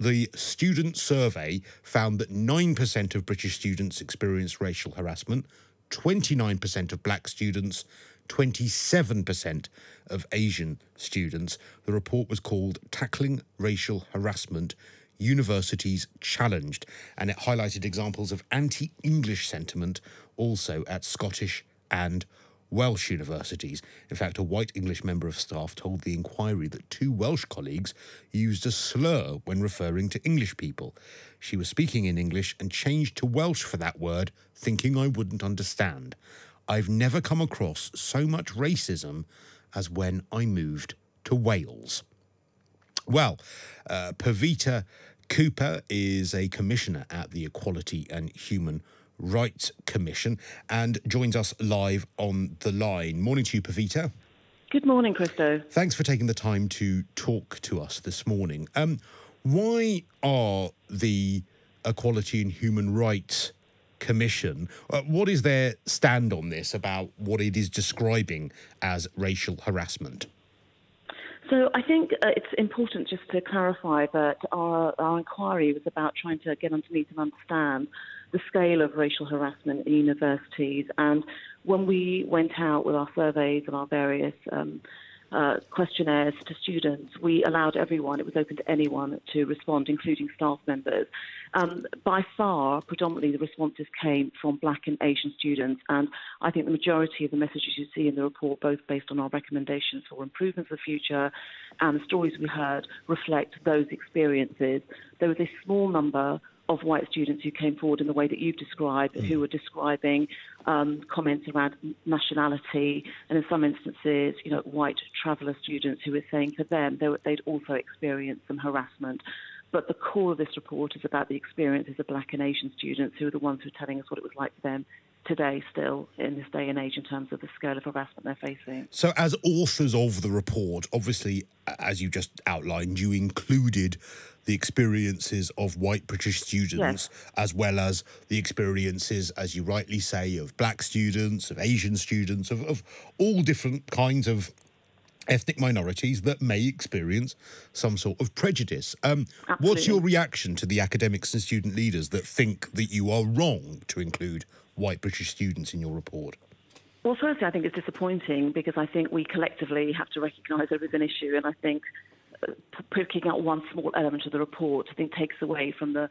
the student survey found that 9% of British students experienced racial harassment, 29% of black students, 27% of Asian students. The report was called Tackling Racial Harassment, Universities Challenged, and it highlighted examples of anti-English sentiment also at Scottish and Welsh universities. In fact, a white English member of staff told the inquiry that 2 Welsh colleagues used a slur when referring to English people. She was speaking in English and changed to Welsh for that word, thinking I wouldn't understand. I've never come across so much racism as when I moved to Wales. Well, Pavita Cooper is a commissioner at the Equality and Human Rights Commission and joins us live on the line. Morning to you, Pavita. Good morning, Cristo. Thanks for taking the time to talk to us this morning. Why are the Equality and Human Rights Commission, what is their stand on this about what it is describing as racial harassment? So I think it's important just to clarify that our inquiry was about trying to get underneath and understand the scale of racial harassment in universities. And when we went out with our surveys and our various questionnaires to students, we allowed everyone, it was open to anyone, to respond, including staff members. By far, predominantly, the responses came from black and Asian students, and I think the majority of the messages you see in the report, both based on our recommendations for improvements for the future and the stories we heard, reflect those experiences. There was a small number of white students who came forward in the way that you've described, who were describing comments around nationality, and in some instances, white traveller students who were saying for them they'd also experienced some harassment. But the core of this report is about the experiences of black and Asian students, who are the ones who are telling us what it was like for them today, still in this day and age, in terms of the scale of harassment they're facing. So as authors of the report, obviously, as you just outlined, you included the experiences of white British students, yes, as well as the experiences, as you rightly say, of black students, of Asian students, of all different kinds of ethnic minorities that may experience some sort of prejudice. What's your reaction to the academics and student leaders that think that you are wrong to include white British students in your report? Well, firstly, I think it's disappointing because I think we collectively have to recognise there is an issue, and I think picking out one small element of the report, I think, takes away from the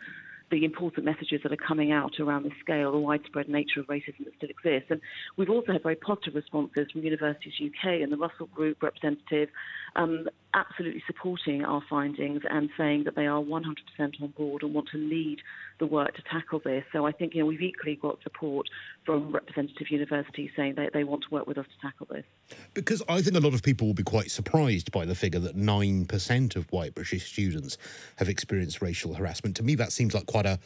important messages that are coming out around the scale, the widespread nature of racism that still exists. And we've also had very positive responses from Universities UK and the Russell Group representative, absolutely supporting our findings and saying that they are 100% on board and want to lead the work to tackle this. So I think we've equally got support from representative universities saying that they want to work with us to tackle this. Because I think a lot of people will be quite surprised by the figure that 9% of white British students have experienced racial harassment. To me, that seems like quite a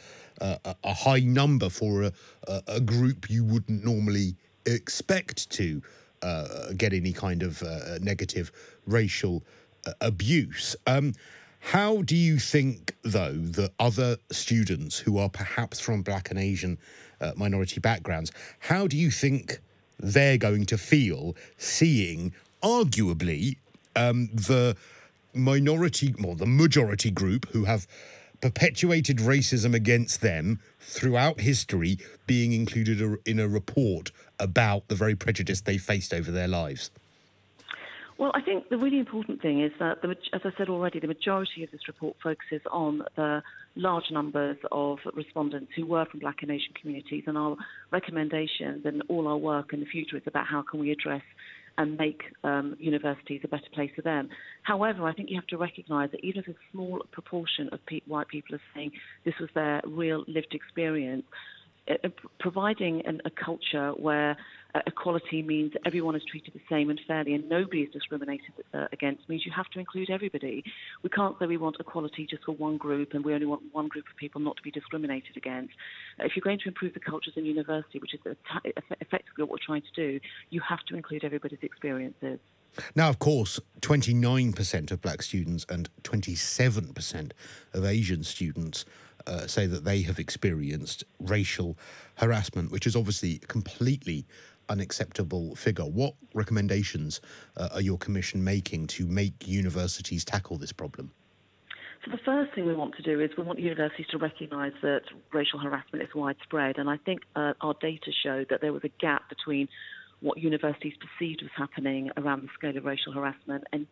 high number for a group you wouldn't normally expect to get any kind of negative racial abuse. How do you think, though, that other students who are perhaps from black and Asian minority backgrounds, how do you think they're going to feel seeing, arguably, the majority group who have perpetuated racism against them throughout history being included in a report about the very prejudice they faced over their lives? Well, I think the really important thing is that, as I said already, the majority of this report focuses on the large numbers of respondents who were from black and Asian communities, and our recommendations and all our work in the future is about how can we address and make universities a better place for them. However, I think you have to recognise that even if a small proportion of white people are saying this was their real lived experience, providing a culture where equality means everyone is treated the same and fairly and nobody is discriminated against means you have to include everybody. We can't say we want equality just for one group and we only want one group of people not to be discriminated against. If you're going to improve the cultures in university, which is effectively what we're trying to do, you have to include everybody's experiences. Now, of course, 29% of black students and 27% of Asian students say that they have experienced racial harassment, which is obviously a completely unacceptable figure. What recommendations are your commission making to make universities tackle this problem? So the first thing we want to do is we want universities to recognise that racial harassment is widespread. And I think our data showed that there was a gap between what universities perceived was happening around the scale of racial harassment and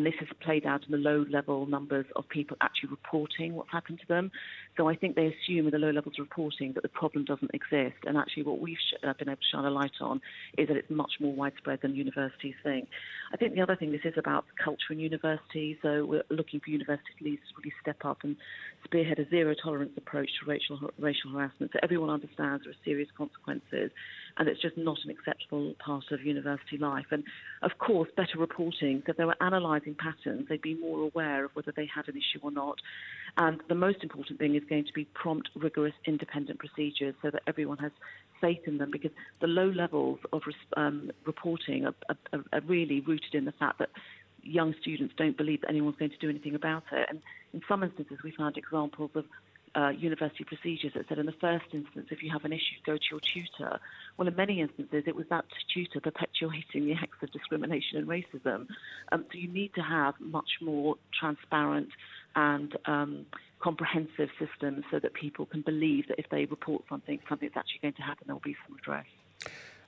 this has played out in the low-level numbers of people actually reporting what's happened to them. So I think they assume with the low levels of reporting that the problem doesn't exist. And actually what we've been able to shine a light on is that it's much more widespread than universities think. I think the other thing, this is about culture in universities. So we're looking for university leaders to really step up and spearhead a zero-tolerance approach to racial harassment. So everyone understands there are serious consequences and it's just not an acceptable part of university life. And, of course, better reporting. So if they were analysing patterns, they'd be more aware of whether they had an issue or not. And the most important thing is going to be prompt, rigorous, independent procedures so that everyone has faith in them, because the low levels of reporting are really rooted in the fact that young students don't believe that anyone's going to do anything about it. And in some instances, we found examples of university procedures that said in the first instance, if you have an issue, go to your tutor. Well, in many instances, it was that tutor perpetuating the acts of discrimination and racism. So you need to have much more transparent and comprehensive systems so that people can believe that if they report something's actually going to happen, there will be some redress.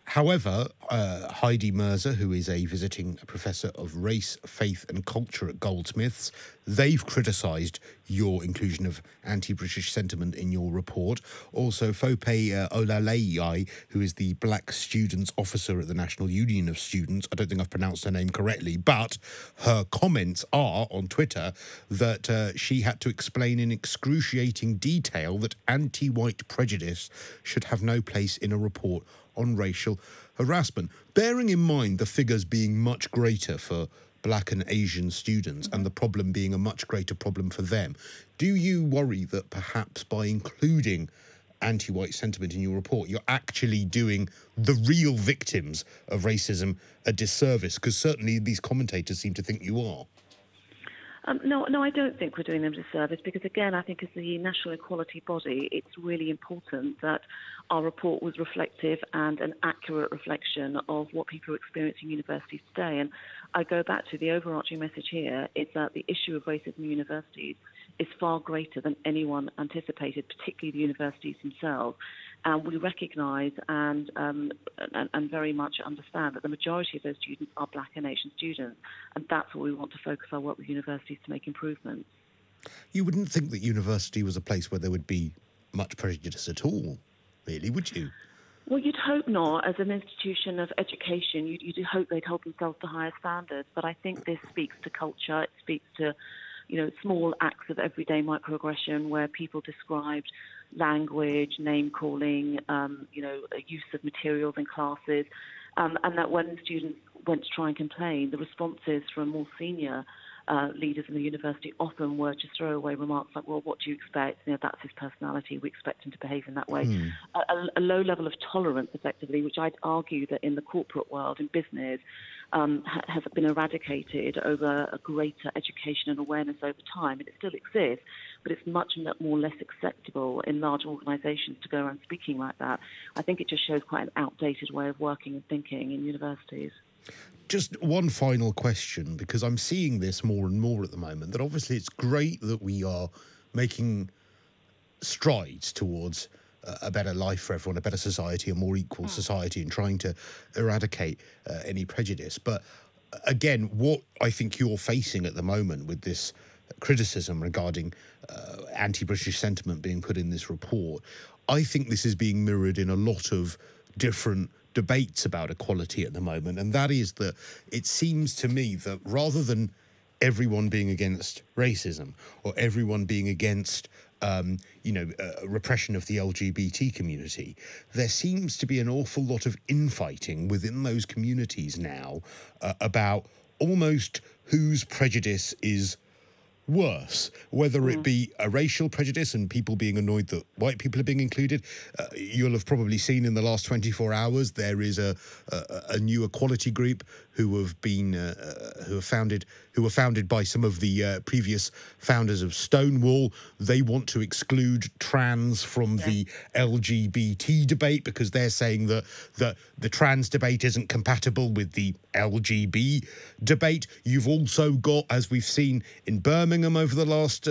However, Heidi Mirza, who is a visiting professor of race, faith and culture at Goldsmiths, they've criticised your inclusion of anti-British sentiment in your report. Also, Fope Olalei, who is the Black Students Officer at the National Union of Students, I don't think I've pronounced her name correctly, but her comments are on Twitter that she had to explain in excruciating detail that anti-white prejudice should have no place in a report on racial harassment, bearing in mind the figures being much greater for Black and Asian students and the problem being a much greater problem for them. Do you worry that perhaps by including anti-white sentiment in your report, you're actually doing the real victims of racism a disservice? Because certainly these commentators seem to think you are. No, I don't think we're doing them a disservice because, again, I think as the national equality body, it's really important that our report was reflective and an accurate reflection of what people are experiencing in universities today. And I go back to the overarching message here is that the issue of racism in universities is far greater than anyone anticipated, particularly the universities themselves. And we recognise and very much understand that the majority of those students are Black and Asian students, and that's what we want to focus our work with universities to make improvements. You wouldn't think that university was a place where there would be much prejudice at all, really, would you? Well, you'd hope not. As an institution of education, you'd hope they'd hold themselves to higher standards. But I think this speaks to culture. It speaks to, small acts of everyday microaggression where people described language, name-calling, use of materials in classes, and that when students went to try and complain, the responses from more senior leaders in the university often were just throwaway remarks like, well, what do you expect? That's his personality. We expect him to behave in that way. A low level of tolerance, effectively, which I'd argue that in the corporate world, in business, has been eradicated over a greater education and awareness over time. And it still exists, but it's much more less acceptable in large organisations to go around speaking like that. I think it just shows quite an outdated way of working and thinking in universities. Just one final question, because I'm seeing this more and more at the moment, that obviously it's great that we are making strides towards a better life for everyone, a better society, a more equal society, and trying to eradicate any prejudice. But again, what I think you're facing at the moment with this criticism regarding anti-British sentiment being put in this report, I think this is being mirrored in a lot of different debates about equality at the moment, and that is that it seems to me that rather than everyone being against racism or everyone being against repression of the LGBT community, there seems to be an awful lot of infighting within those communities now about almost whose prejudice is worse, whether it be a racial prejudice and people being annoyed that white people are being included. You'll have probably seen in the last 24 hours there is a new equality group who have been who were founded by some of the previous founders of Stonewall. They want to exclude trans from the LGBT debate because they're saying that the trans debate isn't compatible with the LGB debate. You've also got, as we've seen in Birmingham over the last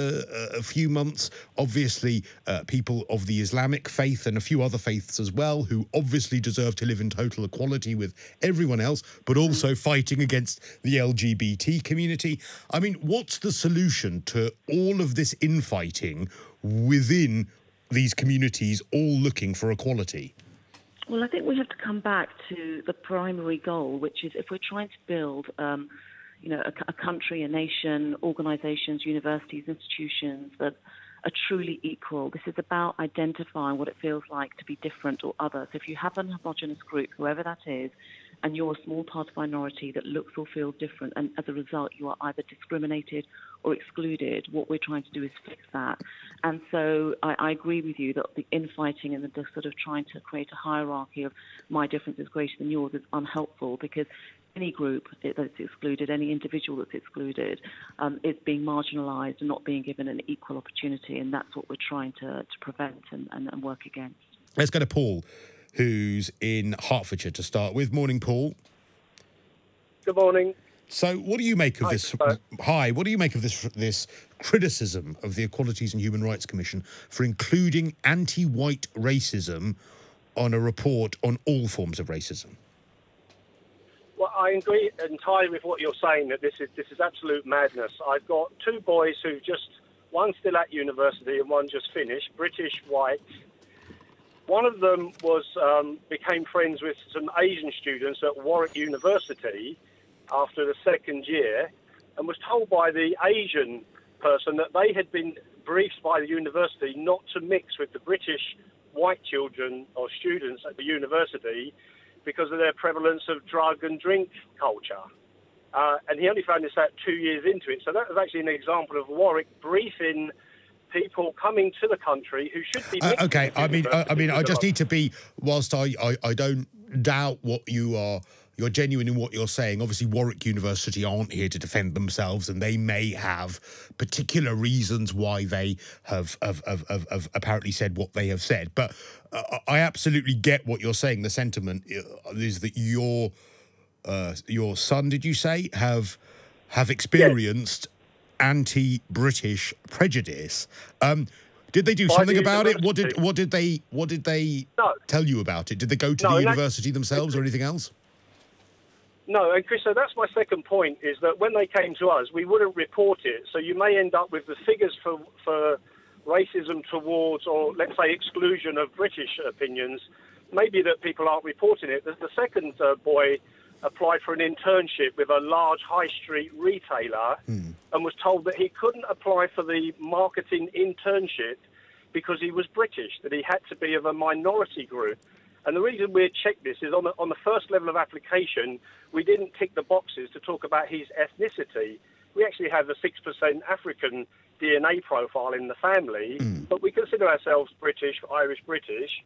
few months, obviously people of the Islamic faith and a few other faiths as well, who obviously deserve to live in total equality with everyone else, but also fighting against the LGBT community. I mean, what's the solution to all of this infighting within these communities all looking for equality? Well, I think we have to come back to the primary goal, which is if we're trying to build, a country, a nation, organisations, universities, institutions that are truly equal. This is about identifying what it feels like to be different or other. So if you have a homogenous group, whoever that is, and you're a small part of minority that looks or feels different, and as a result you are either discriminated or excluded, what we're trying to do is fix that. And so I agree with you that the infighting and the sort of trying to create a hierarchy of my difference is greater than yours is unhelpful, because any group that's excluded, any individual that's excluded, is being marginalised and not being given an equal opportunity, and that's what we're trying to prevent and work against. Let's go to Paul, who's in Hertfordshire to start with. Morning, Paul. Good morning. So what do you make of this? Hi, what do you make of this criticism of the Equalities and Human Rights Commission for including anti-white racism on a report on all forms of racism? Well, I agree entirely with what you're saying, that this is absolute madness. I've got two boys who one still at university and one just finished, British, white. One of them became friends with some Asian students at Warwick University after the second year, and was told by the Asian person that they had been briefed by the university not to mix with the British white children or students at the university because of their prevalence of drug and drink culture. And he only found this out 2 years into it. So that was actually an example of Warwick briefing people coming to the country who should be... Okay, I mean, I just need to be, whilst I don't doubt what you're genuine in what you're saying. Obviously, Warwick University aren't here to defend themselves, and they may have particular reasons why they have apparently said what they have said. But I absolutely get what you're saying. The sentiment is that your son, did you say, have experienced anti-British prejudice? Did they do something about it? What did they tell you about it? Did they go to the university themselves or anything else? No, and Chris, so that's my second point, is that when they came to us, we wouldn't report it. So you may end up with the figures for racism towards, or let's say exclusion of British opinions, maybe that people aren't reporting it. The second boy applied for an internship with a large high street retailer and was told that he couldn't apply for the marketing internship because he was British, that he had to be of a minority group. And the reason we checked this is on the first level of application, we didn't tick the boxes to talk about his ethnicity. We actually have a 6% African DNA profile in the family, but we consider ourselves British, Irish British.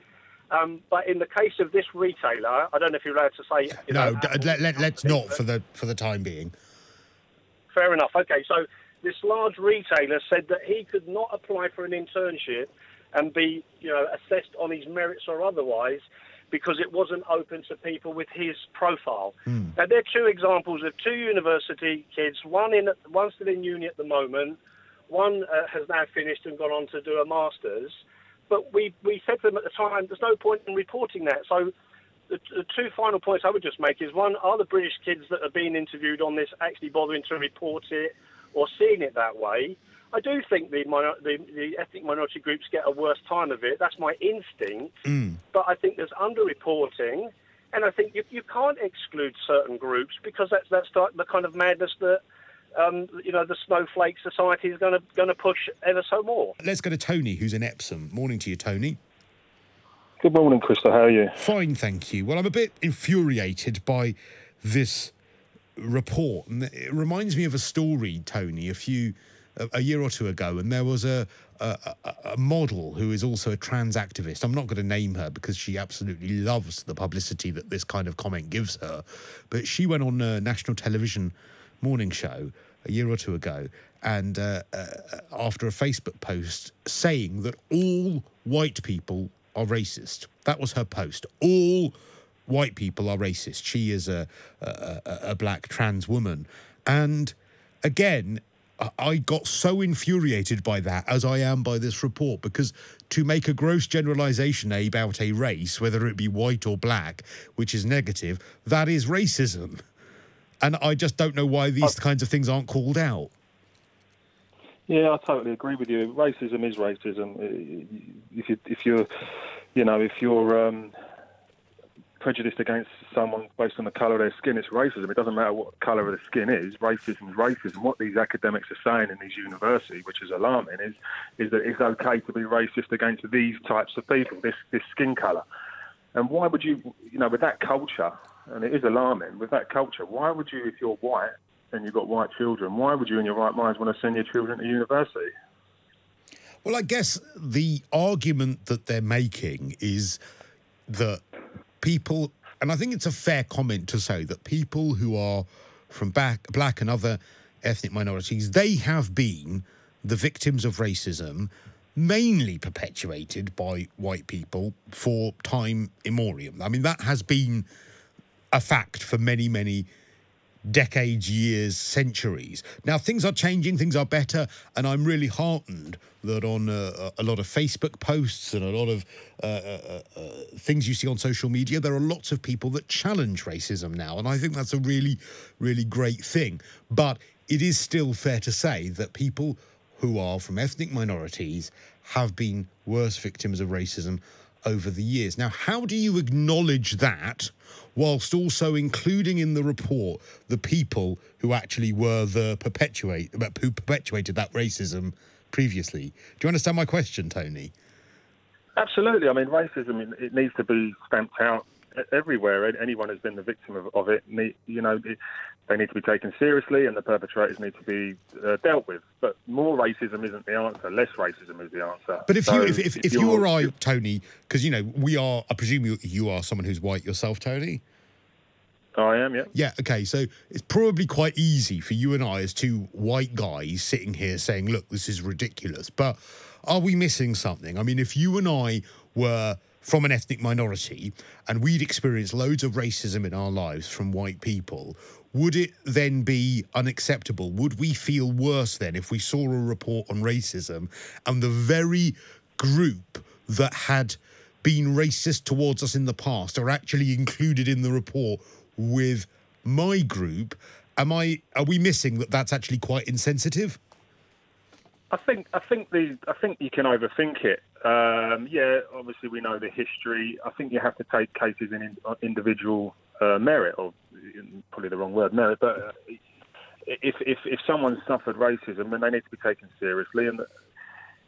But in the case of this retailer, I don't know if you're allowed to say... let's not for the time being. Fair enough. Okay, so this large retailer said that he could not apply for an internship and be, assessed on his merits or otherwise, because it wasn't open to people with his profile. Now, there are two examples of two university kids, one's still in uni at the moment, one has now finished and gone on to do a master's. But we said to them at the time, there's no point in reporting that. So the two final points I would just make is, one, are the British kids that are being interviewed on this actually bothering to report it or seeing it that way? I do think the ethnic minority groups get a worse time of it. That's my instinct. But I think there's underreporting, and I think you can't exclude certain groups because that's the kind of madness that the snowflake society is going to push ever so more. Let's go to Tony, who's in Epsom. Morning to you, Tony. Good morning, Cristo. How are you? Fine, thank you. Well, I'm a bit infuriated by this report, and it reminds me of a story, Tony. A few a year or two ago, and there was a model who is also a trans activist. I'm not going to name her because she absolutely loves the publicity that this kind of comment gives her. But she went on a national television morning show a year or two ago, and after a Facebook post saying that all white people are racist. That was her post. All white people are racist. She is a black trans woman. And again, I got so infuriated by that, as I am by this report, because to make a gross generalisation about a race, whether it be white or black, which is negative, that is racism. And I just don't know why these kinds of things aren't called out. Yeah, I totally agree with you. Racism is racism. If you're prejudiced against someone based on the colour of their skin, it's racism. It doesn't matter what colour of the skin is. Racism is racism. What these academics are saying in these universities, which is alarming, is that it's okay to be racist against these types of people, this skin colour. And why would you, with that culture, and it is alarming, with that culture, why would you, if you're white and you've got white children, why would you in your right minds want to send your children to university? Well, I guess the argument that they're making is that people, and I think it's a fair comment to say that people who are from black and other ethnic minorities, they have been the victims of racism, mainly perpetuated by white people for time immemorial. I mean, that has been a fact for many, many decades, years, centuries. Now, things are changing, things are better, and I'm really heartened that on a lot of Facebook posts and a lot of things you see on social media, there are lots of people that challenge racism now, and I think that's a really, really great thing. But it is still fair to say that people who are from ethnic minorities have been worse victims of racism over the years. Now, how do you acknowledge that whilst also including in the report the people who actually were who perpetuated that racism previously? Do you understand my question, Tony? Absolutely. I mean, racism, it needs to be stamped out everywhere. Anyone who's been the victim of it, they need to be taken seriously, and the perpetrators need to be dealt with. But more racism isn't the answer. Less racism is the answer. But if you or I, Tony, because we are, I presume you are someone who's white yourself, Tony. I am, yeah. Yeah, okay, so it's probably quite easy for you and I as two white guys sitting here saying, look, this is ridiculous, but are we missing something? I mean, if you and I were from an ethnic minority and we'd experienced loads of racism in our lives from white people, would it then be unacceptable? Would we feel worse then if we saw a report on racism and the very group that had been racist towards us in the past are actually included in the report with my group? Are we missing that that's actually quite insensitive? I think you can overthink it. Yeah, obviously we know the history. I think you have to take cases in individual merit, or probably the wrong word, merit. But if someone suffered racism, then they need to be taken seriously. And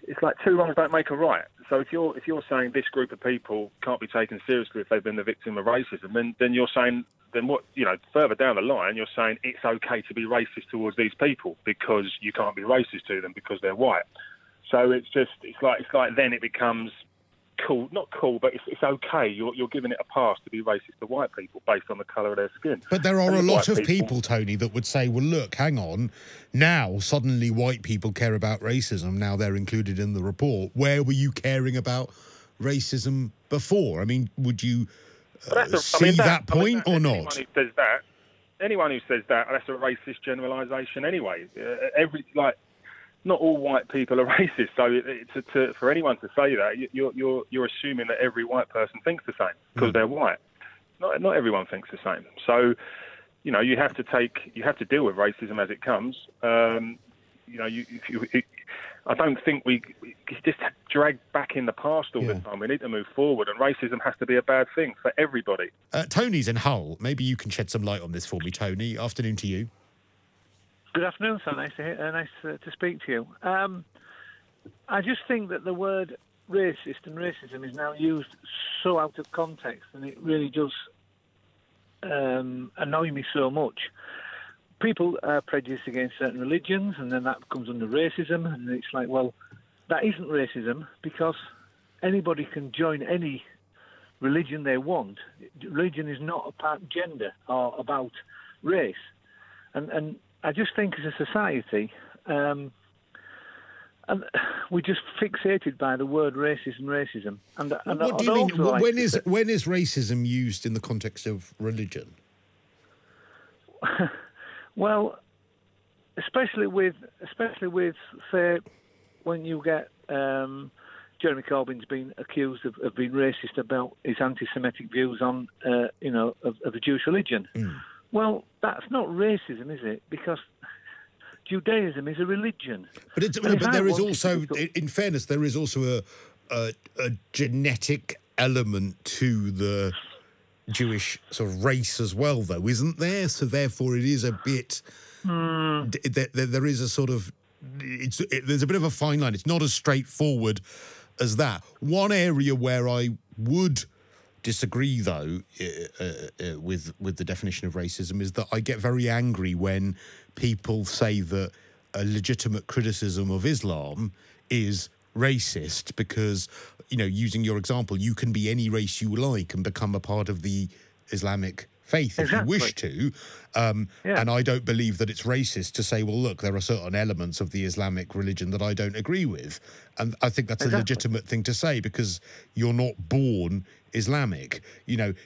it's like two wrongs don't make a right. So if you're saying this group of people can't be taken seriously if they've been the victim of racism, then you're saying, then what, further down the line, you're saying it's okay to be racist towards these people because you can't be racist to them because they're white. So it's like then it becomes cool, not cool, but it's okay. You're giving it a pass to be racist to white people based on the colour of their skin. But there are a lot of people, Tony, that would say, well, look, hang on, now suddenly white people care about racism, now they're included in the report. Where were you caring about racism before? I mean, would you see that point or not? Anyone who says that, that's a racist generalisation anyway. Not all white people are racist. So for anyone to say that, you're assuming that every white person thinks the same because they're white. Not everyone thinks the same. So, you have to deal with racism as it comes. I don't think we just drag back in the past all the time. We need to move forward, and racism has to be a bad thing for everybody. Tony's in Hull. Maybe you can shed some light on this for me, Tony. Afternoon to you. Good afternoon, sir. Nice to speak to you. I just think that the word racist and racism is now used so out of context, and it really does annoy me so much. people are prejudiced against certain religions, and then that comes under racism, and it's like, well, that isn't racism because anybody can join any religion they want. Religion is not about gender or about race. And I just think as a society, and we're just fixated by the word racism. And what do you mean? When is racism used in the context of religion? Well, especially with say when you get Jeremy Corbyn's been accused of being racist about his anti-Semitic views on of the Jewish religion. Well, that's not racism, is it? Because Judaism is a religion. But there is also, in fairness, there is also a genetic element to the Jewish sort of race as well, though, isn't there? So therefore, it is a bit. There is a sort of. There's a bit of a fine line. It's not as straightforward as that. One area where I would disagree, though, with the definition of racism is that I get very angry when people say that a legitimate criticism of Islam is racist because, using your example, you can be any race you like and become a part of the Islamic faith if you wish to. And I don't believe that it's racist to say, well, look, there are certain elements of the Islamic religion that I don't agree with. And I think that's a legitimate thing to say because you're not born Islamic.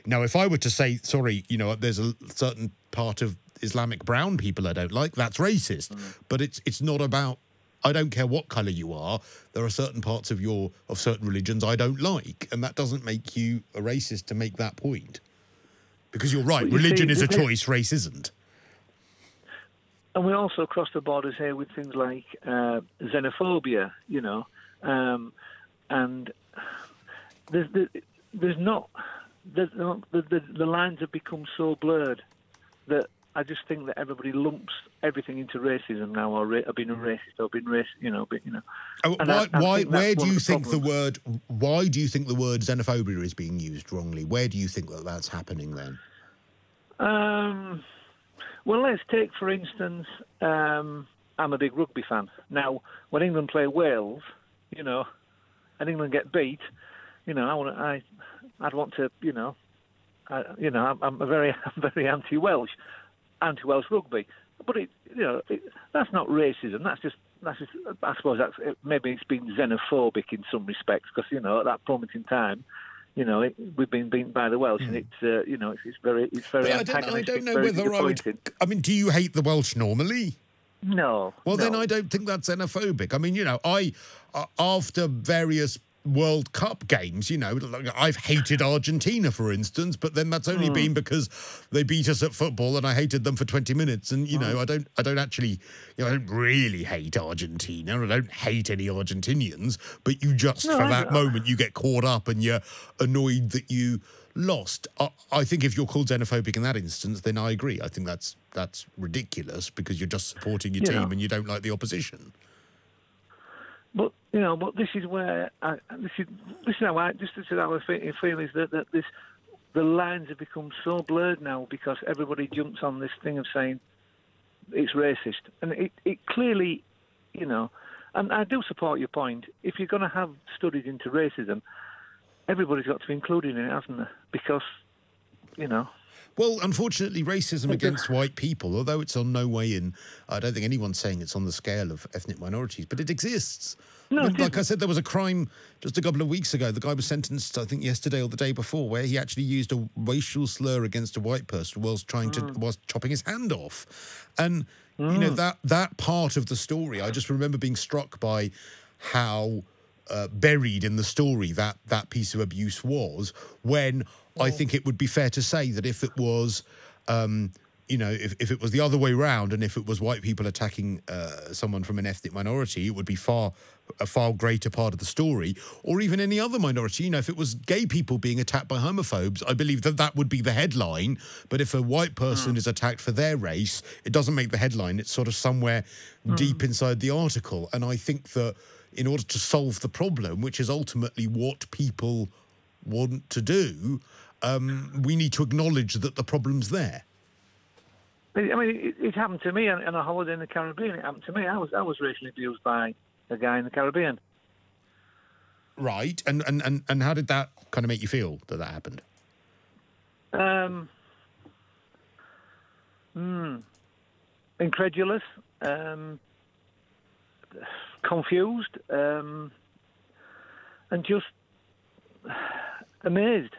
Now, if I were to say, sorry, there's a certain part of Islamic brown people I don't like, that's racist. But it's not about, I don't care what colour you are, there are certain parts of certain religions I don't like. And that doesn't make you a racist to make that point. Because you're right, religion is a choice, race isn't. And we also cross the borders here with things like xenophobia, and there's not the lines have become so blurred that I just think that everybody lumps everything into racism now, or being a racist, or being racist, Why do you think the word xenophobia is being used wrongly? Where do you think that's happening then? Well, let's take, for instance, I'm a big rugby fan. Now, when England play Wales, and England get beat, I'd want to, I'm very anti-Welsh rugby. But that's not racism. That's just I suppose maybe it's been xenophobic in some respects because at that moment in time, we've been beaten by the Welsh, and it's very antagonistic. I don't know whether I would. I mean, do you hate the Welsh normally? No. Well, then I don't think that's xenophobic. I mean, I after various World Cup games, I've hated Argentina, for instance, but then that's only been because they beat us at football and I hated them for 20 minutes. And, I don't actually, I don't really hate Argentina. I don't hate any Argentinians, but you just, for that moment, you get caught up and you're annoyed that you lost. I think if you're called xenophobic in that instance, then I agree. I think that's ridiculous because you're just supporting your team and you don't like the opposition. But this is where this is how I feel is that the lines have become so blurred now because everybody jumps on this thing of saying it's racist, and it clearly, and I do support your point. If you're going to have studies into racism, everybody's got to be included in it, hasn't they? Because, Well, unfortunately, racism against white people, although it's on no way in, I don't think anyone's saying it's on the scale of ethnic minorities, but it exists. No, like I said, there was a crime just a couple of weeks ago. The guy was sentenced, I think, yesterday or the day before, where he actually used a racial slur against a white person whilst chopping his hand off. And, that part of the story, I just remember being struck by how buried in the story that piece of abuse was, when I think it would be fair to say that if it was, if it was the other way round and if it was white people attacking someone from an ethnic minority, it would be a far greater part of the story, or even any other minority. If it was gay people being attacked by homophobes, I believe that would be the headline. But if a white person is attacked for their race, it doesn't make the headline. It's sort of somewhere deep inside the article. And I think that in order to solve the problem, which is ultimately what people want to do, we need to acknowledge that the problem's there. It happened to me on a holiday in the Caribbean. It happened to me. I was racially abused by a guy in the Caribbean. Right, and how did that kind of make you feel that happened? Incredulous, confused, and just amazed.